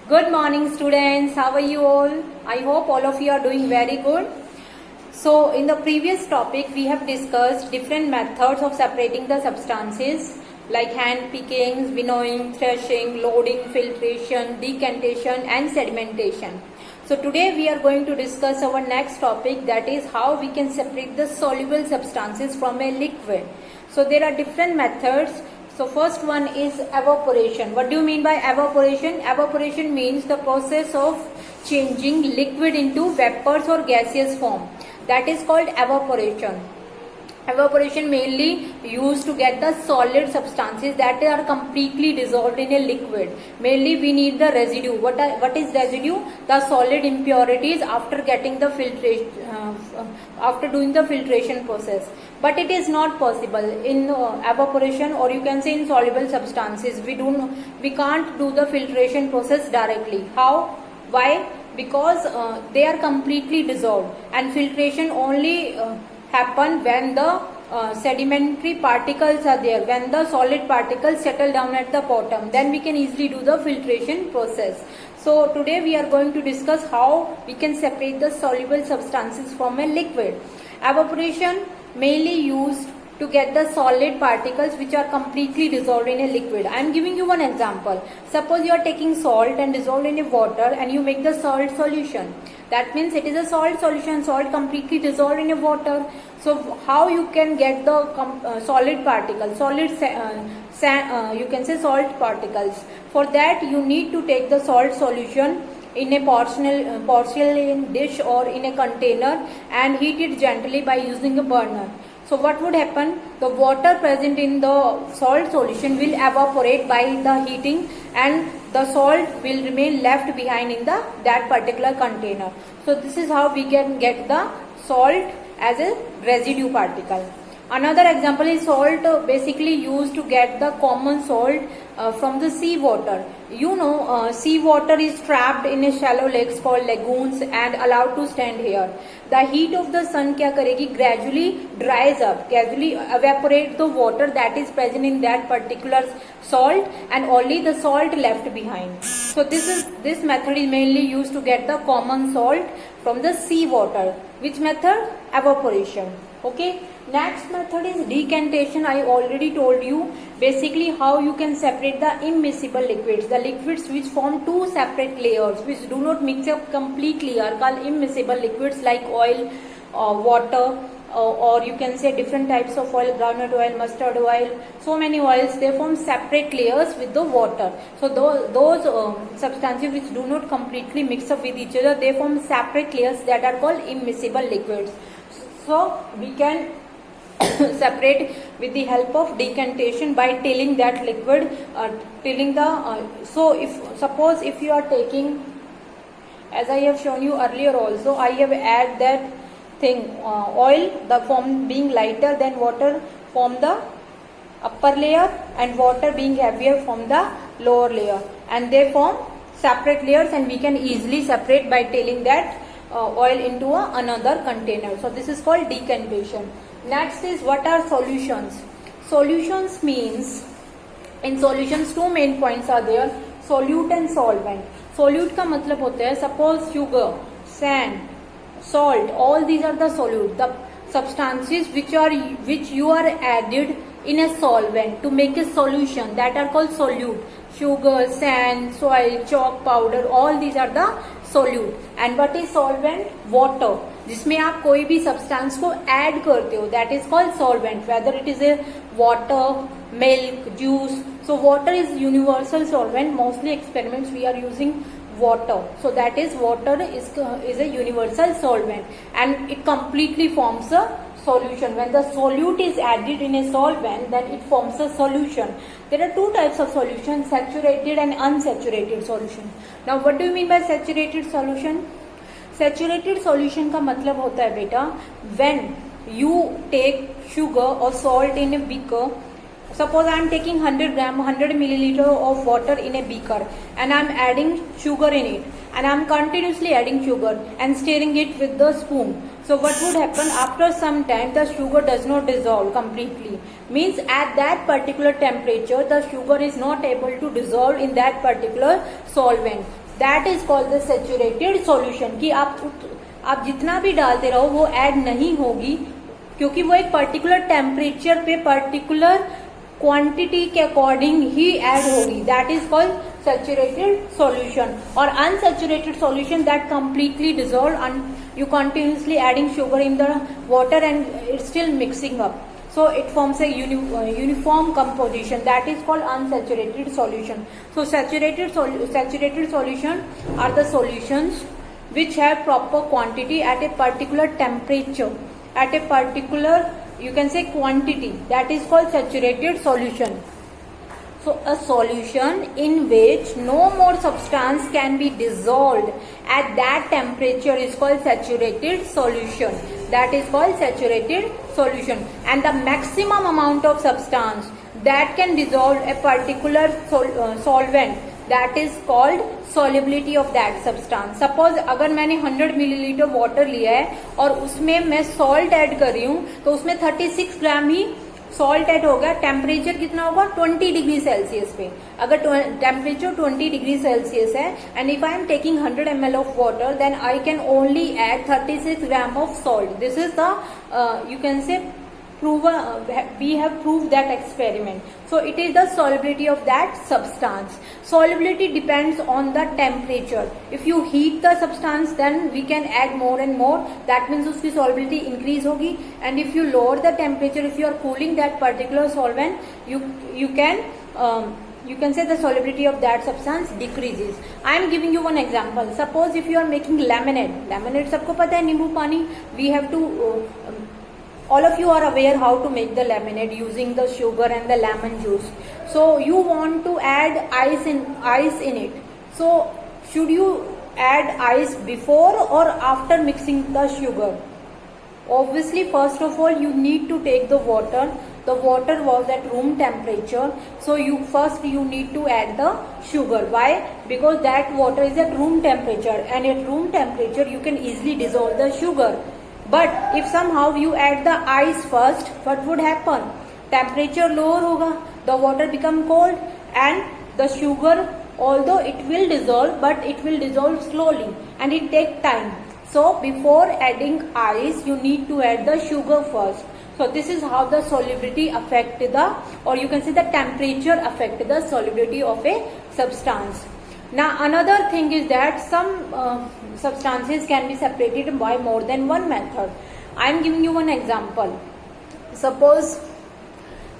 Good morning, students. How are you all? I hope all of you are doing very good. So, in the previous topic, we have discussed different methods of separating the substances like hand pickings, winnowing, threshing, loading, filtration, decantation, and sedimentation. So, today we are going to discuss our next topic, that is how we can separate the soluble substances from a liquid. So, there are different methods. So first one is evaporation. What do you mean by evaporation? Evaporation means the process of changing liquid into vapors or gaseous form. That is called evaporation. Evaporation mainly used to get the solid substances that are completely dissolved in a liquid. Mainly we need the residue. What is residue? The solid impurities after getting the filtration, after doing the filtration process. But it is not possible in evaporation, or you can say in soluble substances. We can't do the filtration process directly. How? Why? Because they are completely dissolved, and filtration only happen when the sedimentary particles are there, when the solid particles settle down at the bottom, then we can easily do the filtration process. So today we are going to discuss how we can separate the soluble substances from a liquid. Evaporation mainly used to get the solid particles which are completely dissolved in a liquid. I am giving you one example. Suppose you are taking salt and dissolved in a water and you make the salt solution. That means it is a salt solution, salt completely dissolved in a water. So how you can get the solid particles, you can say salt particles. For that you need to take the salt solution in a porcelain dish or in a container and heat it gently by using a burner. So what would happen? The water present in the salt solution will evaporate by the heating, and the salt will remain left behind in that particular container. So this is how we can get the salt as a residue particle. Another example is salt basically used to get the common salt from the sea water. You know, sea water is trapped in a shallow lakes called lagoons and allowed to stand here. The heat of the sun क्या करेगी? Gradually dries up, gradually evaporate the water that is present in that particular salt, and only the salt left behind. So this method is mainly used to get the common salt from the sea water. Which method? Evaporation. Okay. Next method is decantation. I already told you basically how you can separate the immiscible liquids. The liquids which form two separate layers, which do not mix up completely, are called immiscible liquids, like oil, water, or you can say different types of oil, groundnut oil, mustard oil, so many oils. They form separate layers with the water. So those substances which do not completely mix up with each other, they form separate layers that are called immiscible liquids. So we can separate with the help of decantation by tilling that liquid, so if you are taking, as I have shown you earlier also, I have add that thing, oil, the form being lighter than water, form the upper layer, and water being heavier from the lower layer, and they form separate layers, and we can easily separate by tilling that oil into another container. So this is called decantation. Next is, what are solutions? Solutions means, in solutions two main points are there, solute and solvent. Solute का मतलब होता है, suppose sugar, sand, salt, all these are the solute, the substances which you are added in a solvent to make a solution, that are called solute. Sugar, sand, soil, chalk powder, all these are the solute. And what is solvent? Water, जिसमें आप कोई भी substance को add करते हो, that is called solvent, whether it is a water, milk, juice. So water is universal solvent. Mostly experiments we are using water. So that is, water is a universal solvent, and it completely forms a solution. When the solute is added in a solvent, then it forms a solution. There are two types of solution, saturated and unsaturated solution. Now what do you mean by saturated solution? Saturated solution का मतलब होता है बेटा, when you take sugar or salt in a beaker. Suppose I am taking 100 milliliter of water in a beaker, and I am adding sugar in it, and I am continuously adding sugar and stirring it with the spoon. So what would happen? After some time the sugar does not dissolve completely. Means at that particular temperature the sugar is not able to dissolve in that particular solvent. That is called the saturated solution. कि आप जितना भी डालते रहो वो add नहीं होगी, क्योंकि वो एक पर्टिकुलर टेम्परेचर पे पर्टिकुलर क्वांटिटी के अकॉर्डिंग ही ऐड होगी। That is called saturated solution. और unsaturated solution that completely dissolve and you continuously adding sugar in the water and it's still mixing up, so it forms a uniform composition, that is called unsaturated solution. So saturated solution are the solutions which have proper quantity at a particular temperature, at a particular, you can say, quantity, that is called saturated solution. So a solution in which no more substance can be dissolved at that temperature is called saturated solution. That is called saturated solution. And the maximum amount of substance that can dissolve a particular solvent, that is called solubility of that substance. Suppose अगर मैंने 100 millilitre water लिया है और उसमें मैं salt add कर रही हूँ, तो उसमें 36 ग्राम ही सॉल्ट ऐड होगा। टेम्परेचर कितना होगा? 20 डिग्री सेल्सियस पे। अगर टेम्परेचर 20 डिग्री सेल्सियस है and if I am taking 100 ml of water, then I can only add 36 gram of salt. This is the you can say we have proved that experiment. So it is the solubility of that substance. Solubility depends on the temperature. If you heat the substance, then we can add more and more, that means उसकी solubility increase होगी. And if you lower the temperature, if you are cooling that particular solvent, you can say the solubility of that substance decreases. I am giving you one example. Suppose if you are making lemonade सबको पता है नींबू पानी, we have to all of you are aware how to make the lemonade using the sugar and the lemon juice. So you want to add ice in it. So should you add ice before or after mixing the sugar? Obviously, first of all, you need to take the water. The water was at room temperature, so you need to add the sugar. Why? Because that water is at room temperature, and at room temperature you can easily dissolve the sugar. But if somehow you add the ice first, what would happen? Temperature lower होगा, the water become cold, and the sugar, although it will dissolve, but it will dissolve slowly and it take time. So before adding ice, you need to add the sugar first. So this is how the solubility affect the, or you can say the temperature affect the solubility of a substance. Now another thing is that some substances can be separated by more than one method. I am giving you one example. Suppose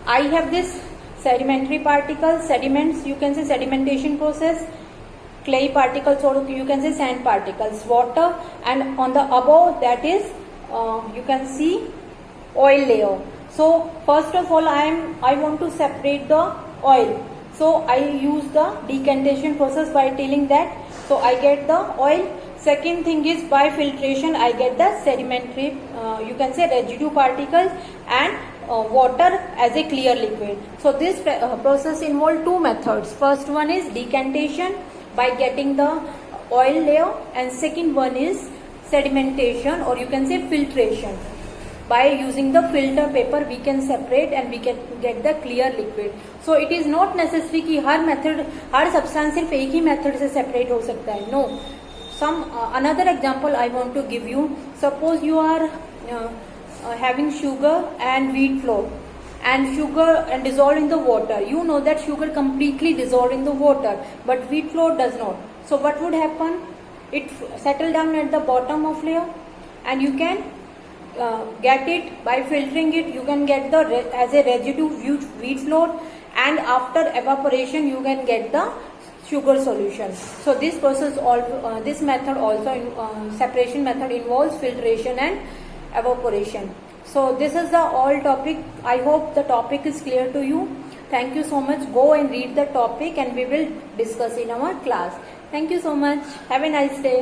I have this sedimentary particles, sediments, you can say sedimentation process, clay particles, or you can say sand particles, water, and on the above that is you can see oil layer. So first of all I want to separate the oil. So I use the decantation process by tilling that. So I get the oil. Second thing is by filtration I get the sedimentary, you can say residue particles, and water as a clear liquid. So this process involves two methods. First one is decantation by getting the oil layer, and second one is sedimentation, or you can say filtration. By using the filter paper we can separate and we can get the clear liquid. So it is not necessary कि हर method, हर substance सिर्फ एक ही method से separate हो सकता है. No. Some another example I want to give you. Suppose you are having sugar and wheat flour, and sugar and dissolved in the water. You know that sugar completely dissolved in the water, but wheat flour does not. So what would happen? It settle down at the bottom of layer, and you can get it by filtering it. You can get the as a residue wheat flour, and after evaporation you can get the sugar solution. So this process this method also separation method involves filtration and evaporation. So this is the all topic. I hope the topic is clear to you. Thank you so much. Go and read the topic and we will discuss in our class. Thank you so much. Have a nice day.